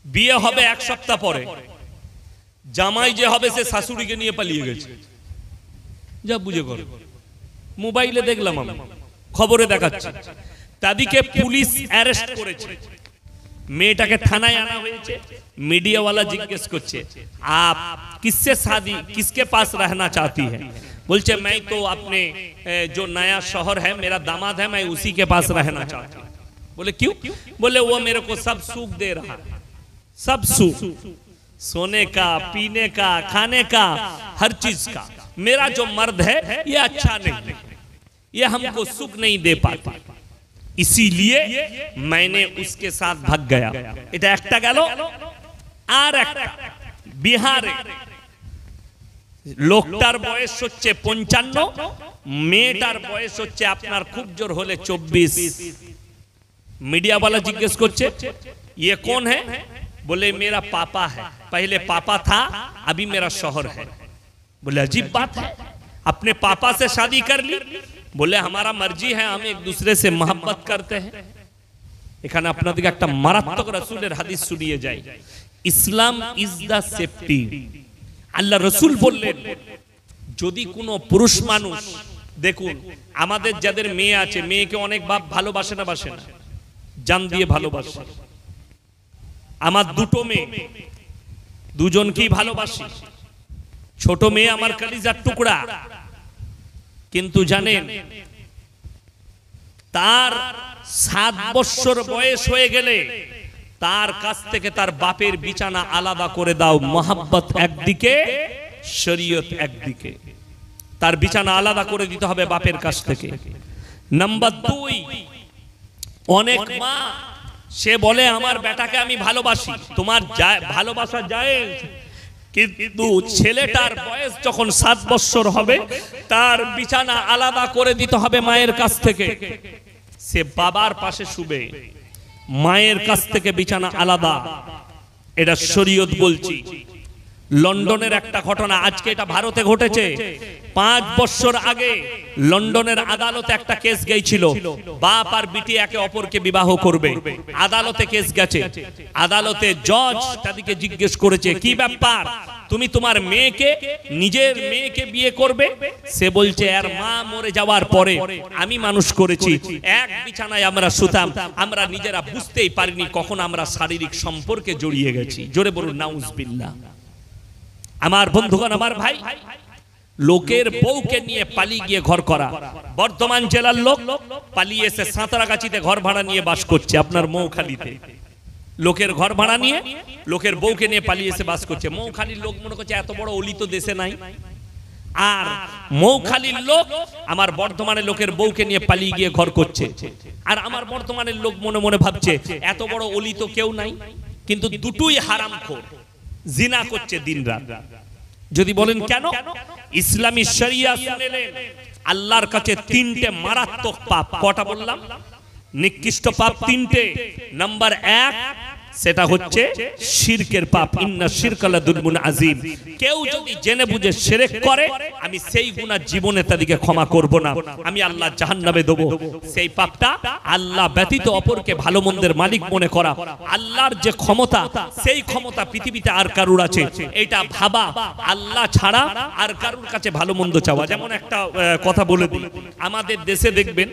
বিয়ে হবে এক সপ্তাহ পরে জামাই যে হবে সে শাশুড়িকে নিয়ে পালিয়ে গেছে। যা বুঝে করো, মোবাইলে দেখলাম, আমি খবরে দেখাচ্ছে, তাদেরকে পুলিশ অ্যারেস্ট করেছে, মেয়েটাকে থানায় আনা হয়েছে। मीडियावाला जिज्ञेस करছে आप किससे शादी किसके पास रहना चाहती है? बोलছে मैं तो अपने जो नया शौहर है मेरा दामाद है मैं उसी के पास रहना चाहती हूँ। बोले क्यों? बोले वो मेरे को सब सुख दे रहा है, सब सुख, सोने का, पीने का, खाने का, हर चीज का। मेरा जो मर्द है ये अच्छा नहीं है, ये हमको सुख नहीं दे पाता, इसीलिए मैंने उसके साथ भाग गया। এটা একটা গেল। আর একটা বিহারে লোকটার বয়স হচ্ছে 55, মেয়েটার বয়স হচ্ছে আপনার খুব জোর হলে 24। मीडिया वाला जिज्ञेस করছে ये कौन है? बोले मेरा पापा है, पहले पापा था अभी मेरा शौहर है। बोले अजीब बात है, अपने पापा से शादी कर ली? बोले हमारा मर्जी है, हम एक दूसरे से मोहब्बत करते हैं। এখানে আপনাদেরকে একটা মারাত্মক রাসূলের হাদিস শুনিয়ে যায়। ইসলাম ইজ দা সেফটি। আল্লাহ রাসূল বললেন যদি কোনো পুরুষ মানুষ, দেখুন আমাদের যাদের মেয়ে আছে, মেয়েকে অনেক বাপ ভালোবাসে না, বাসে না, জান দিয়ে ভালোবাসে। আমার দুটো মেয়ে, দুজনকেই ভালোবাসি। ছোট মেয়ে আমার কলিজার টুকরা, কিন্তু জানেন তার 7 বছর বয়স হয়ে গেলে তার কাছ থেকে তার বাপের বিছানা আলাদা করে দাও। মোহাব্বত একদিকে, শরীয়ত একদিকে, তার বিছানা আলাদা করে দিতে হবে বাপের কাছ থেকে। নাম্বার 2, অনেক মা সে বলে আমার বেটাকে আমি ভালোবাসি, তোমার ভালোবাসা জায়েজ, কিন্তু ছেলেটার বয়স যখন 7 বছর হবে তার বিছানা আলাদা করে দিতে হবে মায়ের কাছ থেকে। সে বাবার পাশে শুবে, মায়ের কাছ থেকে বিছানা আলাদা। এটা শরীয়ত বলছি। লন্ডনের একটা ঘটনা, আজকে এটা ভারতে ঘটেছে। 5 বছর আগে লন্ডনের আদালতে একটা কেস গিয়েছিল, বাপ আর বিটি একে অপরকে বিবাহ করবে। আদালতে কেস গেছে, আদালতে জজ তাদেরকে জিজ্ঞেস করেছে কি ব্যাপার, তুমি তোমার মেয়েকে, নিজের মেয়েকে বিয়ে করবে? সে বলছে এর মা মরে যাওয়ার পরে আমি মানুষ করেছি, এক বিছানায় আমরা শুতাম, আমরা নিজেরা বুঝতেই পারিনি কখন আমরা শারীরিক সম্পর্কে জড়িয়ে গেছি। জোরে বলুন নাউজুবিল্লাহ। আমার বন্ধুগণ, আমার ভাই, লোকের বউকে নিয়ে পালিয়ে গিয়ে ঘর করা। বর্ধমান জেলার লোক পালিয়ে এসে সাঁতরাগাছিতে ঘর ভাড়া নিয়ে বাস করছে, আপনার মৌখালীতে। লোকের ঘর ভাড়া নিয়ে লোকের বউকে নিয়ে পালিয়ে এসে বাস করছে। মৌখালীর লোক মনে করছে এত বড় অলি তো দেশে নাই। আর মৌখালীর লোক আমার বর্ধমানের লোকের বউকে নিয়ে পালিয়ে গিয়ে ঘর করছে। আর আমার বর্ধমানের লোক মনে মনে ভাবছে এত বড় অলি তো কেউ নাই। কিন্তু দুটোই হারামখোর, জিনা করছে দিনরাত। যদি বলেন কেন? ইসলামী শরিয়া শুনেলেন আল্লাহর কাছে 3টে মারাত্মক পাপ। কটা বললাম? নিকৃষ্ট পাপ 3টে। নাম্বার 1 সেটা হচ্ছে শিরকের পাপ। ইন্না শিরকা লাযুলমুন আযীম। কেউ যদি জেনে বুঝে শিরক করে আমি সেই গুনাহ জীবনে তাদেরকে ক্ষমা করব না, আমি আল্লাহ জাহান্নামে দেব। সেই পাপটা আল্লাহ ব্যতীত অপরকে ভালো মন্দের মালিক মনে করা। আল্লাহর যে ক্ষমতা, সেই ক্ষমতা পৃথিবীতে আর কারুর আছে এটা ভাবা, আল্লাহ ছাড়া আর কারুর কাছে ভালো মন্দ চাওয়া। যেমন একটা কথা বলে দিই, আমাদের দেশে দেখবেন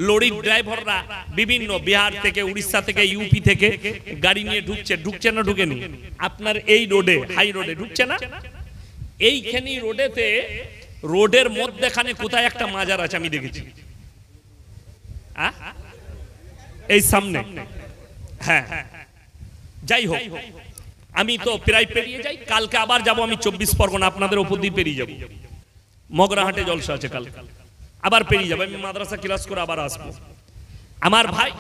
লরির ড্রাইভাররা বিভিন্ন বিহার থেকে, উড়িষ্যা থেকে, ইউপি থেকে গাড়ি নিয়ে ঢুকছে না ঢুকেনি? আপনার এই রোডে, হাই রোডে ঢুকছে না? এইখানে রোডেতে, রোডের মধ্যখানে কোথায় একটা মাজার আছে আমি দেখেছি, এই সামনে। হ্যাঁ, যাই হোক, আমি তো প্রায় পেরিয়ে যাই। কালকে আবার যাব আমি 24 পরগনা, আপনাদের ওপর দিয়ে পেরিয়ে যাব। মগরাহাটে জলসা আছে কাল, আবার পেরিয়ে যাবো। আমি মাদ্রাসা ক্লাস করে আবার আসবো। আমার ভাই,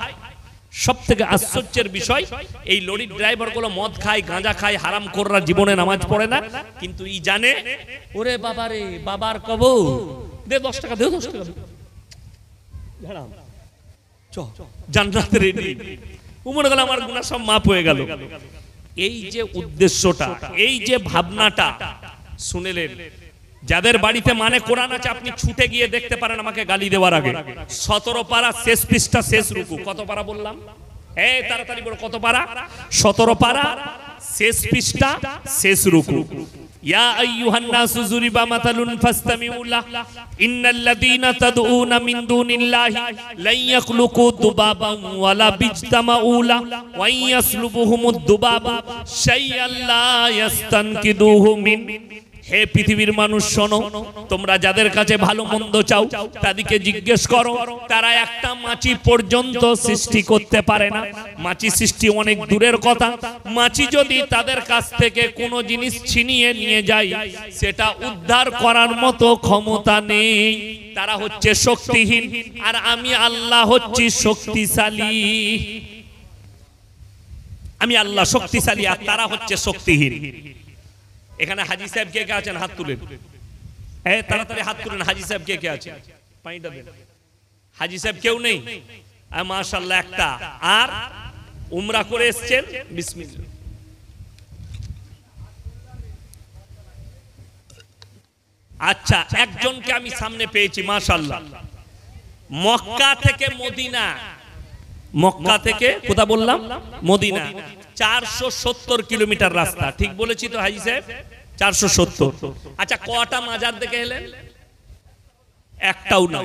সব থেকে আশ্চর্যের বিষয়, এই লরির ড্রাইভার গুলো মদ খায়, গাঁজা খায়, হারাম কররা, জীবনে নামাজ পড়ে না, কিন্তু ই জানে ওরে বাবা রে, বাবার কবর দে 10 টাকা, দে 10 টাকা, জান্নাতে রেডি। মনে গেল আমার গুনাহ সব মাফ হয়ে গেল। এই যে উদ্দেশ্যটা, এই যে ভাবনাটা শুনেলেন, যাদের বাড়িতে মানে কোরআন আছে আপনি ছুটে গিয়ে দেখতে পারেন আমাকে গালি দেওয়ার আগে। 17 পারা শেষ পৃষ্ঠা শেষ রুকু। কত পারা বললাম? এই তাড়াতাড়ি বড়, কত পারা? 17 পারা, শেষ পৃষ্ঠা, শেষ রুকু। ইয়া আইয়ুহান নাসু যুরিবা মাতালুন ফাসতামিউ লাহ ইন্নাল্লাযীনা তাদউনা মিন দুনিল্লাহি লা ইয়াখলুকু দুবাবান ওয়ালা বিজতামাউ লাহ ওয়া ইয়াসলুবুহুমুদ দুবাবু শাইআন লা ইয়াস্তানকিদুহু মিন। হে পৃথিবীর মানুষ শোনো, তোমরা যাদের কাছে ভালো মন্দ চাও তাদেরকে জিজ্ঞেস করো, তারা একটা মাছি পর্যন্ত সৃষ্টি করতে পারে না। মাছি সৃষ্টি অনেক দূরের কথা, মাছি যদি তাদের কাছ থেকে কোনো জিনিস ছিনিয়ে নিয়ে যায় সেটা উদ্ধার করার মতো ক্ষমতা নেই। তারা হচ্ছে শক্তিহীন, আর আমি আল্লাহ হচ্ছি শক্তিশালী। আমি আল্লাহ শক্তিশালী আর তারা হচ্ছে শক্তিহীন। এখানে হাজী সাহেব কে কে আছেন? হাত তুলেন, তাড়াতাড়ি হাত তুলেন। হাজী সাহেব কে কে আছেন? পানিটা দেন। হাজী সাহেব কেউ নেই? মাশাআল্লাহ একটা। আর উমরা করে এসেছেন? বিসমিল্লাহ। আচ্ছা, একজনকে আমি সামনে পেয়েছি মাশাআল্লাহ। মক্কা থেকে মদিনা, মক্কা থেকে কোথা বললাম? মদিনা। 470 কিলোমিটার রাস্তা, ঠিক বলেছি তো হাজী সাহেব? 470। আচ্ছা, কটা মাজার দেখে এলেন? একটাও না।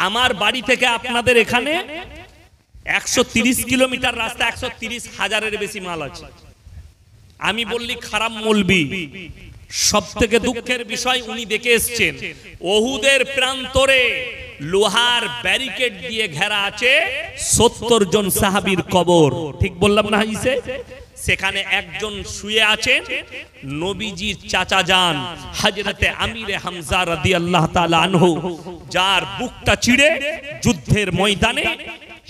আমার বাড়ি থেকে আপনাদের এখানে 130 কিলোমিটার রাস্তা, 130,000-এর বেশি মাল আছে। আমি বললি খারাপ মৌলবি। সব থেকে দুঃখের বিষয় উনি দেখে এসছেন ওহুদের প্রান্তরে লোহার ব্যারিকেড দিয়ে ঘেরা আছে 70 জন সাহাবীর কবর, ঠিক বললাম না হাজী সাহেব? সেখানে একজন শুয়ে আছেন নবীজির চাচা যান হযরতে আমিরে হামজা রাদিয়াল্লাহু তাআলা আনহু, যার বুকটা চিড়ে যুদ্ধের ময়দানে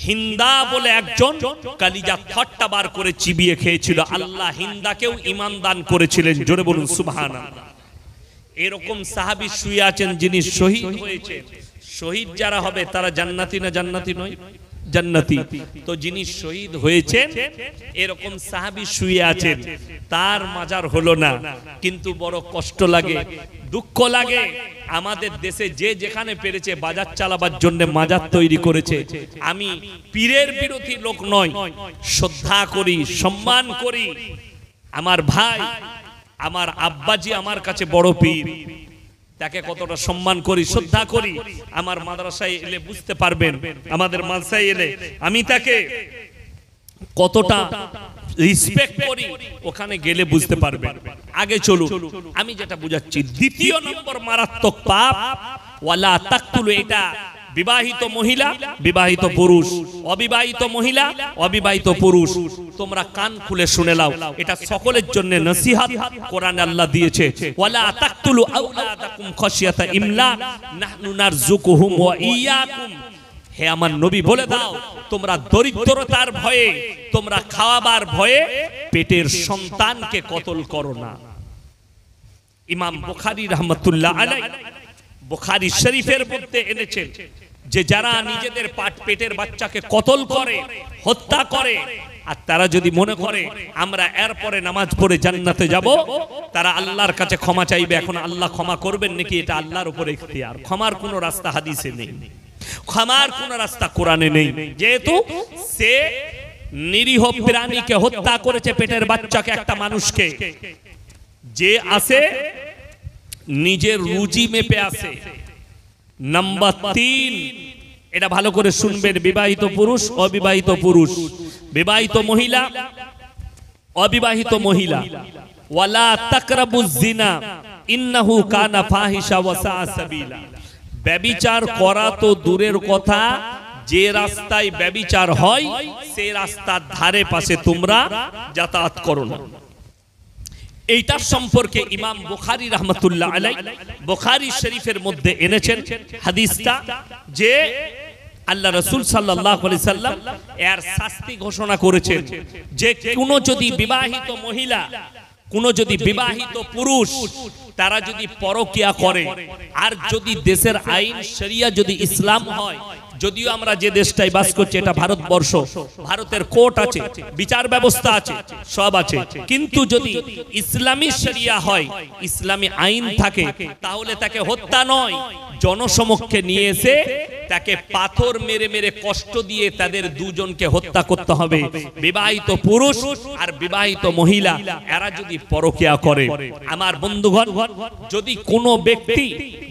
হিন্দা বলে একজন কালিজা খট্টা বার করে চিবিয়ে খেয়েছিল। আল্লাহ হিন্দাকেও ঈমান দান করেছিলেন, জোরে বলুন সুবহানাল্লাহ। এরকম সাহাবী শুয়ে আছেন যিনি শহীদ হয়েছে। শহীদ যারা হবে তারা জান্নাতি না জান্নাতি নয়? জান্নাতি। তো যিনি শহীদ হয়েছেন এরকম সাহাবী শুয়ে আছেন, তার মাজার হলো না। কিন্তু বড় কষ্ট লাগে, দুঃখ লাগে। আমাদের দেশে যে যেখানে পেরেছে বাজার চালাবার জন্য মাজার তৈরি করেছে। আমি পীরের বিরোধী লোক নই, শ্রদ্ধা করি, সম্মান করি। আমার ভাই, আমার আব্বাজি আমার কাছে বড় পীর, তাকে কতটা সম্মান করি, শ্রদ্ধা করি। আমার মাদ্রাসায় এলে বুঝতে পারবেন, আমাদের মাদ্রাসায় এলে আমি তাকে কতটা রেসপেক্ট করি, ওখানে গেলে বুঝতে পারবেন। আগে চলুন, আমি যেটা বুঝাচ্ছি, দ্বিতীয় নম্বর মারাত্মক পাপ ওয়ালা তাকতুলু। এটা বিবাহিত মহিলা, বিবাহিত পুরুষ, অবিবাহিত মহিলা, অবিবাহিত পুরুষ, তোমরা কান খুলে শুনে নাও, এটা সকলের জন্য নসিহত কোরআনে আল্লাহ দিয়েছে। ওয়ালা তাকতুলু আওলাদাকুম খাশিয়াতা ইমলাক নাহনু নারযুকুহুম ওয়া ইয়াকুম। হে আমার নবী বলে দাও, তোমরা দরিদ্রতার ভয়ে, তোমরা খাওয়াবার ভয়ে পেটের সন্তানকে কতল করো না। ইমাম বুখারী রাহমাতুল্লাহ আলাইহি বুখারী শরীফের মধ্যে এনেছেন যে যারা নিজেদের পেটের বাচ্চাকে কতল করে, হত্যা করে, আর তারা যদি মনে করে আমরা এরপরে নামাজ পড়ে জান্নাতে যাব, তারা আল্লাহর কাছে ক্ষমা চাইবে। এখন আল্লাহ ক্ষমা করবেন নাকি এটা আল্লাহর উপর ইখতিয়ার। ক্ষমার কোনো রাস্তা হাদিসে নেই, ক্ষমার কোনো রাস্তা কোরআনে নেই। যেহেতু সে নিরীহ প্রাণীকে হত্যা করেছে, পেটের বাচ্চাকে, একটা মানুষকে, যে আসে নিজের রুজি মেপে আসে। নাম্বার 3, এটা ভালো করে শুনবেন, বিবাহিত পুরুষ, অবিবাহিত পুরুষ, বিবাহিত মহিলা, অবিবাহিত মহিলা। ওয়ালা তাকরাবুজ জিনা ইন্নাহু কানা ফাহিশা ওয়া সাআ সাবিলা। ব্যভিচার করা তো দূরের কথা, যে রাস্তায় ব্যভিচার হয় সেই রাস্তার ধারে পাশে তোমরা যাতায়াত করো না। এইটার সম্পর্কে ইমাম বুখারী রাহমাতুল্লাহ আলাইহি বুখারী শরীফের মধ্যে এনেছেন হাদিসটা, যে আল্লাহ রাসূল সাল্লাল্লাহু আলাইহি সাল্লাম এর শাস্তি ঘোষণা করেছেন যে কোন যদি বিবাহিত মহিলা, কোন যদি বিবাহিত পুরুষ, তারা যদি পরকিয়া করে, আর যদি দেশের আইন শরিয়া যদি ইসলাম হয়, যদিও আমরা যে দেশটায় বাস করছি এটা ভারতবর্ষ, ভারতের কোর্ট আছে, বিচার ব্যবস্থা আছে, সব আছে, কিন্তু যদি ইসলামী শরিয়া হয়, ইসলামী আইন থাকে, তাহলে তাকে হত্যা নয়, জনসমক্ষে নিয়ে এসে তাকে পাথর মেরে মেরে কষ্ট দিয়ে তাদের দুজনকে হত্যা করতে হবে। বিবাহিত পুরুষ আর বিবাহিত মহিলা এরা যদি পরকিয়া করে, আমার বন্ধুগণ, যদি কোনো ব্যক্তি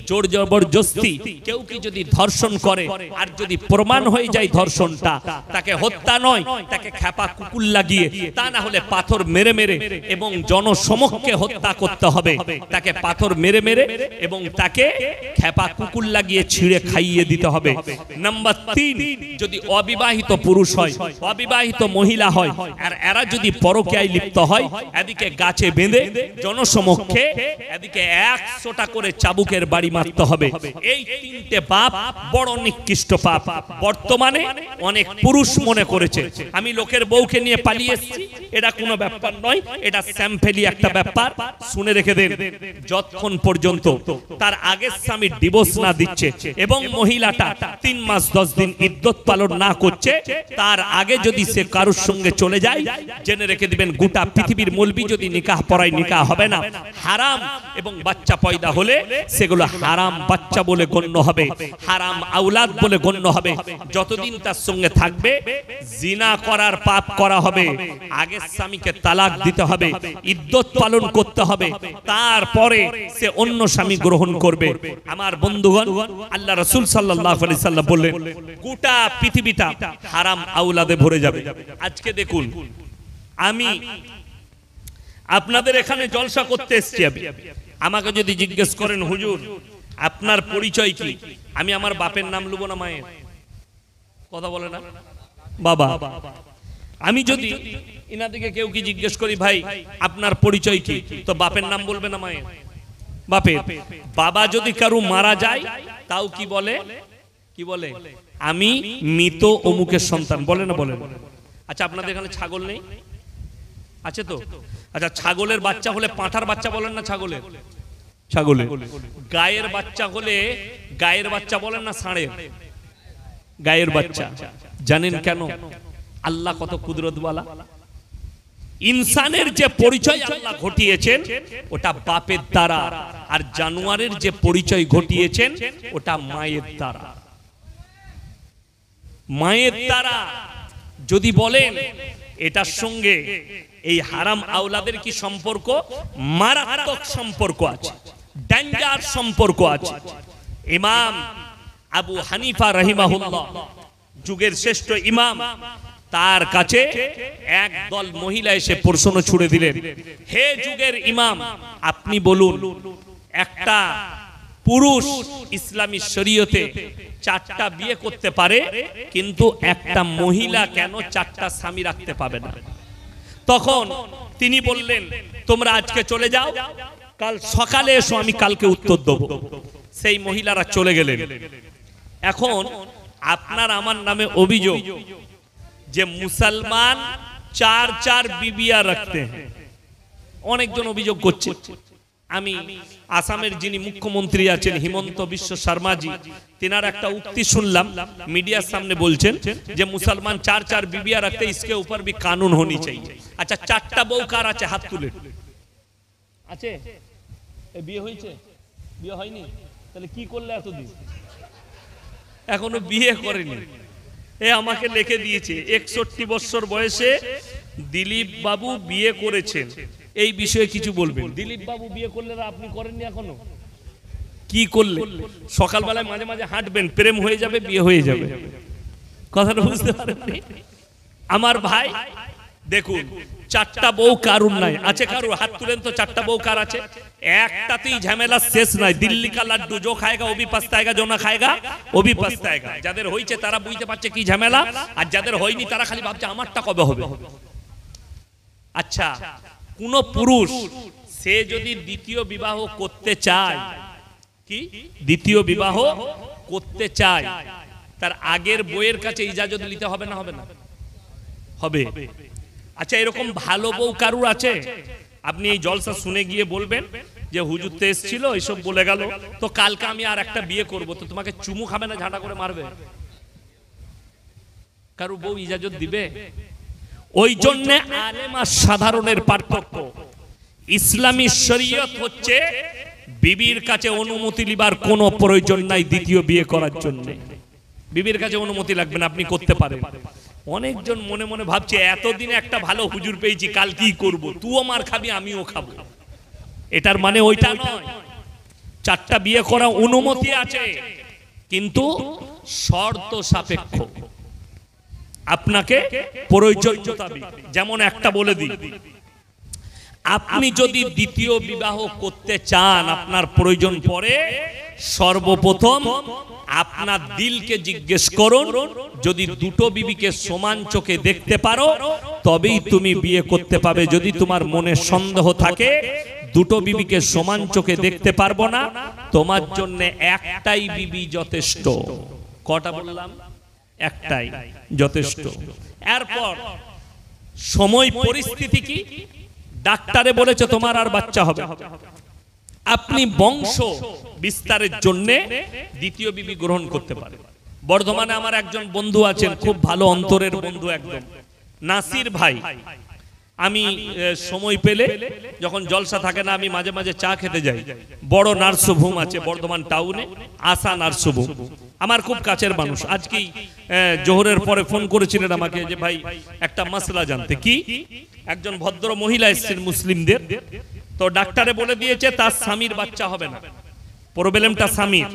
জোর জবরদস্তি কেউ কি যদি ধর্ষণ করে আর যদি প্রমাণ হয়ে যায় ধর্ষণটা, তাকে হত্যা নয়, তাকে খেপা কুকুর লাগিয়ে, তা না হলে পাথর মেরে মেরে এবং জনসমক্ষে হত্যা করতে হবে। তাকে পাথর মেরে মেরে এবং তাকে খেপা কুকুর লাগিয়ে ছিঁড়ে খাইয়ে দিতে হবে। নাম্বার 3, যদি অবিবাহিত পুরুষ হয়, অবিবাহিত মহিলা হয় আর এরা যদি পরকীয়ায় লিপ্ত হয়, এদিকে গাছে বেঁধে জনসমক্ষে এদিকে 100টা করে চাবুকের বাড়ি মারতে হবে। এই 3টে পাপ বড় নিকৃষ্ট পাপ। বর্তমানে অনেক পুরুষ মনে করেছে আমি লোকের বউকে নিয়ে পালিয়ে এসেছি, এটা কোনো ব্যাপার নয়, এটা স্যাম্পেলি একটা ব্যাপার। শুনে রেখে দেন, যতক্ষণ পর্যন্ত তার আগের স্বামী ডিভোর্স না দিচ্ছে এবং মহিলাটা 3 মাস 10 দিন ইদ্যত পালন না করছে, তার আগে যদি সে কারোর সঙ্গে চলে যায়, জেনে রেখে দিবেন গোটা পৃথিবীর মৌলবি যদি নিকাহ পড়ায়, নিকাহ হবে না, হারাম। এবং বাচ্চা পয়দা হলে সেগুলো হারাম বাচ্চা বলে গণ্য হবে, হারাম আওলাদ বলে গণ্য হবে। যতদিন তার সঙ্গে থাকবে জিনা করার পাপ করা হবে। আগের স্বামীকে তালাক দিতে হবে, ইদ্যত পালন করতে হবে, তারপরে সে অন্য স্বামী গ্রহণ করবে। আমার বন্ধুগণ, আল্লাহ রাসূল সাল্লাল্লাহু আলাইহি সাল্লাম বললেন গোটা পৃথিবীটা হারাম আওলাদে ভরে যাবে। আজকে দেখুন, আমি আপনাদের এখানে জলসা করতে এসেছি, আমাকে যদি জিজ্ঞেস করেন হুজুর আপনার পরিচয় কি, আমি আমার বাপের নাম লুবো না মায়ের? কথা বলে না বাবা। আমি যদি ইনাদিকে কেউ কি জিজ্ঞেস করি ভাই আপনার পরিচয় কি, তো বাপের নাম বলবে না মায়ের? বাপের। বাবা যদি কারো মারা যায় তাও কি বলে? কি বলে? আমি মৃত অমুকের সন্তান, বলে না? বলে। আচ্ছা, আপনাদের এখানে ছাগল নেই? আছে তো? আচ্ছা, ছাগলের বাচ্চা হলে পাঁঠার বাচ্চা বলেন না ছাগলের? ছাগলের। গায়ের বাচ্চা হলে গায়ের বাচ্চা বলেন না ষাঁড়ের? গায়ের বাচ্চা। জানেন কেন? আল্লাহ কত কুদরতওয়ালা। ইনসানের যে পরিচয় আল্লাহ ঘটিয়েছেন ওটা বাপের দ্বারা, আর জানোয়ারের যে পরিচয় ঘটিয়েছেন ওটা মায়ের দ্বারা। মায়ের দ্বারা। যদি বলেন এটার সঙ্গে এই হারাম আওলাদের কি সম্পর্ক? মারাত্মক সম্পর্ক আছে, ডেঞ্জার সম্পর্ক আছে। ইমাম আবু হানিফা রাহিমাহুল্লাহ, যুগের শ্রেষ্ঠ ইমাম, তার কাছে একদল মহিলা এসে প্রশ্ন ছুড়ে দিলেন, হে যুগের ইমাম, আপনি বলুন একটা পুরুষ ইসলামী শরীয়তে 4টা বিয়ে করতে পারে, কিন্তু একটা মহিলা কেন 4টা স্বামী রাখতে পাবে না? তখন তিনি বললেন তোমরা আজকে চলে যাও, কাল সকালে এসো, আমি কালকে উত্তর দেব। সেই মহিলারা চলে গেলেন। এখন আপনার আমার নামে অভিযোগ যে মুসলমান 4 বিবিয়া রাখতে हैं। অনেকজন অভিযোগ করছে। আমি আসামের যিনি মুখ্যমন্ত্রী আছেন হিমন্ত বিশ্ব শর্মাজি, তিনার একটা উক্তি শুনলাম মিডিয়ার সামনে, বলছেন যে মুসলমান 4 বিবিয়া রাখতে, इसके ऊपर भी कानून होनी चाहिए। আচ্ছা, 4টা বউ কার আছে? হাত তুলে। আছে? বিয়ে হয়েছে? বিয়ে হয়নি? তাহলে কি করলে এতদিন? এখনো বিয়ে করেনি। এ আমাকে লিখে দিয়েছে 61 বছর বয়সে দিলীপ বাবু বিয়ে করেছেন, এই বিষয়ে কিছু বলবেন। দিলীপ বাবু বিয়ে করলে আপনি করেননি এখনো? কি করলে? সকালবেলায় মাঝে মাঝে হাঁটবেন, প্রেম হয়ে যাবে, বিয়ে হয়ে যাবে। কথাটা বুঝতে পারেননি? আমার ভাই দেখুন, 4টা বউ কারুর নাই। আছে কারুর? হাত তুলেন তো। 4টা বউ কার আছে? একটাতেই ঝামেলা শেষ নাই। দিল্লি কা লাড্ডু जो खाएगा वो भी पछताएगा, जो ना खाएगा वो भी पछताएगा। যাদের হইছে তারা বুঝতে পারছে কি ঝামেলা, আর যাদের হয়নি তারা খালি ভাবছে আমারটা কবে হবে। আচ্ছা, কোন পুরুষ সে যদি দ্বিতীয় বিবাহ করতে চায়, কি দ্বিতীয় বিবাহ করতে চায়, তার আগের বউয়ের কাছে ইজাজত নিতে হবে না? হবে না? হবে। আচ্ছা, এরকম ভালো বউ কারুর আছে? আপনি এই জলসা শুনে গিয়ে বলবেন যে হুজুর তো এসেছিল এইসব বলে গেল, তো কালকে আমি আর একটা বিয়ে করব, তো তোমাকে চুমু খাবে না ঝাঁটা করে মারবে? কারু বউ ইজাজত দিবে? ওই জন্য আলেম আর সাধারণের পার্থক্য। ইসলামী শরীয়ত হচ্ছে বিবির কাছে অনুমতি লিবার কোনো প্রয়োজন নাই দ্বিতীয় বিয়ে করার জন্য। বিবির কাছে অনুমতি লাগবে না, আপনি করতে পারেন। অনেকজন মনে মনে ভাবছে এতদিনে একটা ভালো হুজুর পেয়েছি, কাল কি করব, তুইও মার খাবি আমিও খাবো। এটার মানে ওইটা নয়। 4টা বিয়ে করা অনুমতি আছে, কিন্তু শর্ত সাপেক্ষ, আপনাকে প্রয়োজন মোতাবেক। যেমন একটা বলে দিই, আপনি যদি দ্বিতীয় বিবাহ করতে চান, আপনার প্রয়োজন পড়ে, সর্বপ্রথম আপনার দিলকে জিজ্ঞেস করুন, যদি দুটো বিবিকে সমান চোখে দেখতে পারো তবেই তুমি বিয়ে করতে পাবে। যদি তোমার মনে সন্দেহ থাকে দুটো বিবিকে সমান চোখে দেখতে পারবো না, তোমার জন্য একটাই বিবি যথেষ্ট। কটা বললাম? একটাই যথেষ্ট। এরপর সময় পরিস্থিতি কি, ডাক্তারে বলেছে তোমার আর বাচ্চা হবে, আপনি বংশ বিস্তারের জন্য দ্বিতীয় বিবি গ্রহণ করতে পারেন। বর্ধমানে আমার একজন বন্ধু আছেন, খুব ভালো অন্তরের বন্ধু, একদম নাসির ভাই। আমি সময় পেলে, যখন জলসা থাকে না, আমি মাঝে মাঝে চা খেতে যাই। বড় নার্সভূম আছে বর্ধমান টাউনে, আশা নার্সভূম, আমার খুব কাছের মানুষ। আজকেই জোহরের পরে ফোন করেছিলেন আমাকে যে ভাই একটা মাসলা জানতে। কি? একজন ভদ্র মহিলা এসেছেন মুসলিমদের, তো ডাক্তারে বলে দিয়েছে তার স্বামীর বাচ্চা হবে না, প্রবলেমটা স্বামীর।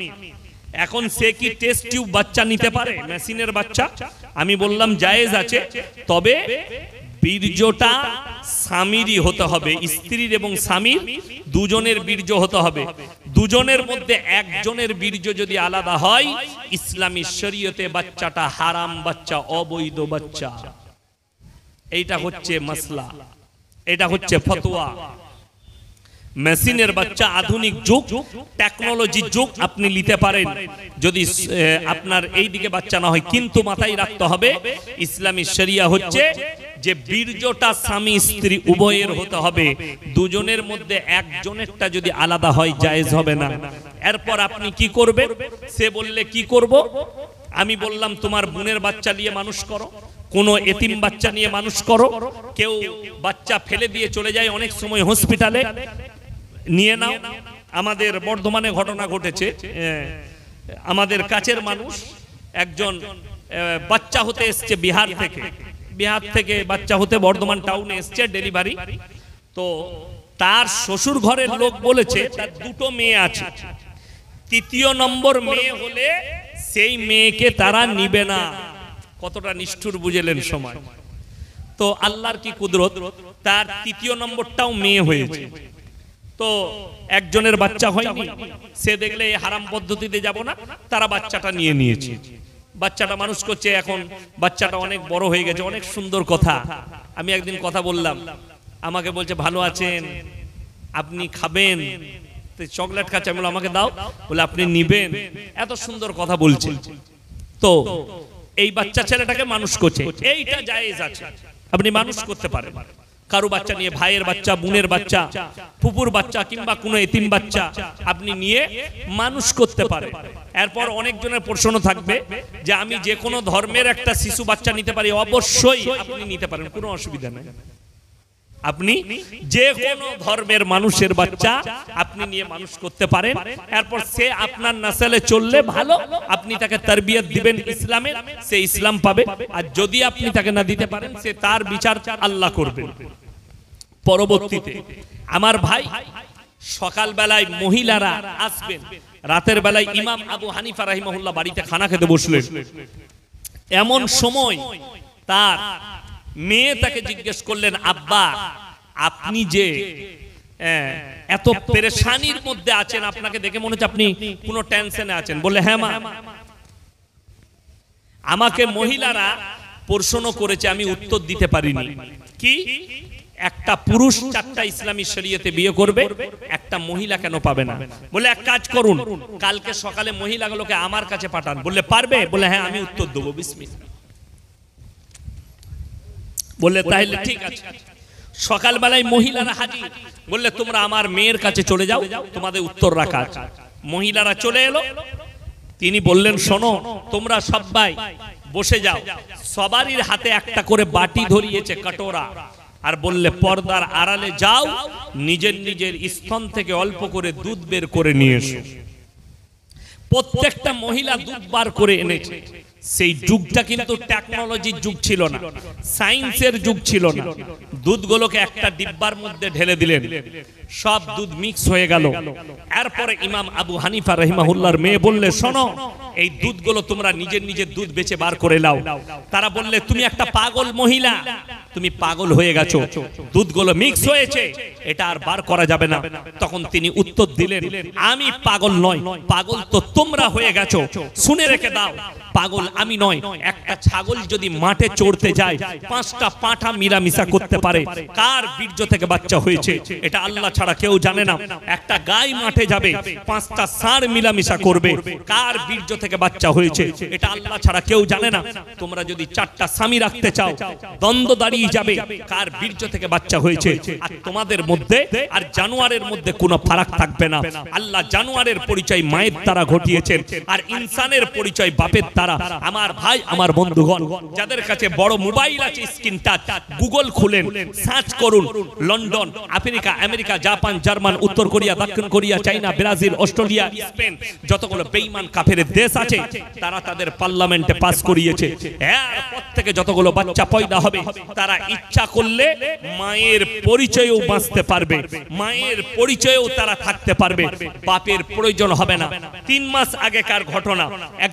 এখন সে কি টেস্ট টিউব বাচ্চা নিতে পারে, মেশিনের বাচ্চা? আমি বললাম জায়েজ আছে, তবে বীর্যটা স্বামীরই হতে হবে, স্ত্রীর এবং স্বামীর দুজনের বীর্য হতে হবে। দুজনের মধ্যে একজনের বীর্য যদি আলাদা হয়, ইসলামী শরীয়তে বাচ্চাটা হারাম বাচ্চা, অবৈধ বাচ্চা। এইটা হচ্ছে মাসলা, এটা হচ্ছে ফতোয়া। মেশিনের বাচ্চা আধুনিক যুগ, টেকনোলজির যুগ, আপনি নিতে পারেন যদি আপনার এই দিকে বাচ্চা না হয়। কিন্তু মাথায় রাখতে হবে ইসলামী শরিয়া হচ্ছে যে বীর্যটা স্বামী স্ত্রী উভয়ের হতে হবে, দুজনের মধ্যে একজনেরটা যদি আলাদা হয় জায়েজ হবে না। এরপর আপনি কি করবেন? সে বললে কি করব? আমি বললাম তোমার বোনের বাচ্চা নিয়ে মানুষ করো, কোনো এতিম বাচ্চা নিয়ে মানুষ করো। কেউ বাচ্চা ফেলে দিয়ে চলে যায় অনেক সময় হসপিটালে, নিয়ে নাও। আমাদের বর্ধমানে ঘটনা ঘটেছে, আমাদের কাছের মানুষ একজন বাচ্চা হতে এসছে বিহার থেকে বাচ্চা হতে বর্ধমান টাউনে এসছে ডেলিভারি। তো তার শ্বশুর ঘরের লোক বলেছে তার দুটো মেয়ে আছে, তৃতীয় নম্বর মেয়ে হলে সেই মেয়েকে তারা নিবে না। কতটা নিষ্ঠুর বুঝলেন সময়। তো আল্লাহর কি কুদরত, তার তৃতীয় নম্বরটাও মেয়ে হয়েছে। তো একজনের বাচ্চা হয়নি, সে দেখলে এই হারাম পদ্ধতিতে যাব না, তারা বাচ্চাটা নিয়ে নিয়েছে। বাচ্চাটা মানুষ করছে, এখন বাচ্চাটা অনেক বড় হয়ে গেছে, অনেক সুন্দর কথা। আমি একদিন কথা বললাম, আমাকে বলছে ভালো আছেন, আপনি খাবেন, চকলেট খাচ্ছে। আমি বললাম আমাকে দাও, বলে আপনি নিবেন। এত সুন্দর কথা বলছে। তো এই বাচ্চা ছেলেটাকে মানুষ করছে, এইটা জায়েজ আছে, আপনি মানুষ করতে পারেন। কারো বাচ্চা নিয়ে, ভাইয়ের বাচ্চা, বোনের বাচ্চা, ফুপুর বাচ্চা কিংবা কোনো এতিম বাচ্চা আপনি নিয়ে মানুষ করতে পারেন। এরপর অনেকজনের প্রশ্ন থাকবে যে আমি যে কোনো ধর্মের একটা শিশু বাচ্চা নিতে পারি। অবশ্যই আপনি নিতে পারেন, কোনো অসুবিধা নেই। আপনি যে কোনো ধর্মের মানুষের বাচ্চা আপনি নিয়ে মানুষ করতে পারেন। এরপর সে আপনার নাসলে চললে ভালো, আপনি তাকে তারবিয়ত দিবেন ইসলামের, সে ইসলাম পাবে। আর যদি আপনি তাকে না দিতে পারেন, সে তার বিচার আল্লাহ করবেন। পরবর্তীতে আমার ভাই, সকাল বেলায় মহিলারা আসবেন, রাতের বেলায় ইমাম আবু হানিফা রাহিমাহুল্লাহ বাড়িতে খানা খেতে বসলেন। এমন সময় তার মেয়ে তাকে জিজ্ঞেস করলেন, আব্বা আপনি যে এত পেরেশানির মধ্যে আছেন, আপনাকে দেখে মনে হচ্ছে আপনি কোনো টেনশনে আছেন। বলে হ্যাঁ মা, আমাকে মহিলারা প্রশ্ন করেছে, আমি উত্তর দিতে পারিনি। কি? একটা পুরুষ 4টা ইসলামী শরীয়তে বিয়ে করবে, একটা মহিলা কেন পাবে না? বলে এক কাজ করুন, কালকে সকালে মহিলাগুলোকে আমার কাছে পাঠান। বললে পারবে? বলে হ্যাঁ আমি উত্তর দেবো, বিসমিল্লাহ। বললে তাহলে ঠিক আছে। সকালবেলায় মহিলারা হাজির। বললে তোমরা আমার মেয়ের কাছে চলে যাও, তোমাদের উত্তর রাখা আছে। মহিলারা চলে এলো। তিনি বললেন শোনো, তোমরা সবাই বসে যাও। সবারই হাতে একটা করে বাটি ধরিয়েছে, কাটোরা। আর বললে পর্দার আড়ালে যাও, নিজের নিজের স্তন থেকে অল্প করে দুধ বের করে নিয়ে এসো। প্রত্যেকটা মহিলা দুধ বার করে এনেছে। সেই যুগটা কিন্তু টেকনোলজির যুগ ছিল না, সায়েন্সের যুগ ছিল না। দুধগুলোকে একটা ডিব্বার মধ্যে ঢেলে দিলেন, সব দুধ মিক্স হয়ে গেল। এরপরে ইমাম আবু হানিফা রাহিমাহুল্লাহর মেয়ে বললে, শোনো, এই দুধগুলো তোমরা নিজের নিজের দুধ বেচে বার করে নাও। তারা বললে, তুমি একটা পাগল মহিলা, তুমি পাগল হয়ে গেছো, দুধগুলো মিক্স হয়েছে, এটা আর বার করা যাবে না। তখন তিনি উত্তর দিলেন, আমি পাগল নয়, পাগল তো তোমরা হয়ে গেছো। শুনে রেখে দাও, পাগল আমি নয়। একটা ছাগল যদি মাঠে চড়তে যায়, 5টা পাঁঠা মিলামিশা করতে পারে, কার বীর্য থেকে বাচ্চা হয়েছে এটা আল্লাহ ছাড়া কেউ জানে না। একটা গাই মাঠে যাবে, 5টা ষাঁড় মিলামিশা করবে, কার বীর্য থেকে বাচ্চা হয়েছে এটা আল্লাহ ছাড়া কেউ জানে না। তোমরা যদি 4টা স্বামী রাখতে চাও, দ্বন্দ্ব দাঁড়িয়ে যাবে, কার বীর্য থেকে বাচ্চা হয়েছে। আর তোমাদের মধ্যে আর জানোয়ারের মধ্যে কোনো ফারাক থাকবে না। আল্লাহ জানোয়ারের পরিচয় মায়ের দ্বারা ঘটিয়েছেন, আর ইনসানের পরিচয় বাপের দ্বারা। আমার ভাই, আমার বন্ধুগণ, যাদের কাছে বড় মোবাইল আছে, স্ক্রিন টাচ, গুগল খুলেন, সার্চ করুন, London, Africa, America, Japan, German, উত্তর কোরিয়া, দক্ষিণ কোরিয়া, চাইনা, ব্রাজিল, অস্ট্রেলিয়া, স্পেন, যতগুলো বেঈমান কাফের দেশ আছে, তারা তাদের পার্লামেন্টে পাস করিয়েছে। এরপর থেকে যতগুলো বাচ্চা পয়দা হবে, তারা ইচ্ছা করলে মায়ের পরিচয়েও বাঁচতে পারবে, মায়ের পরিচয়েও তারা থাকতে পারবে, বাপের প্রয়োজন হবে না। 3 মাস আগেকার ঘটনা, এক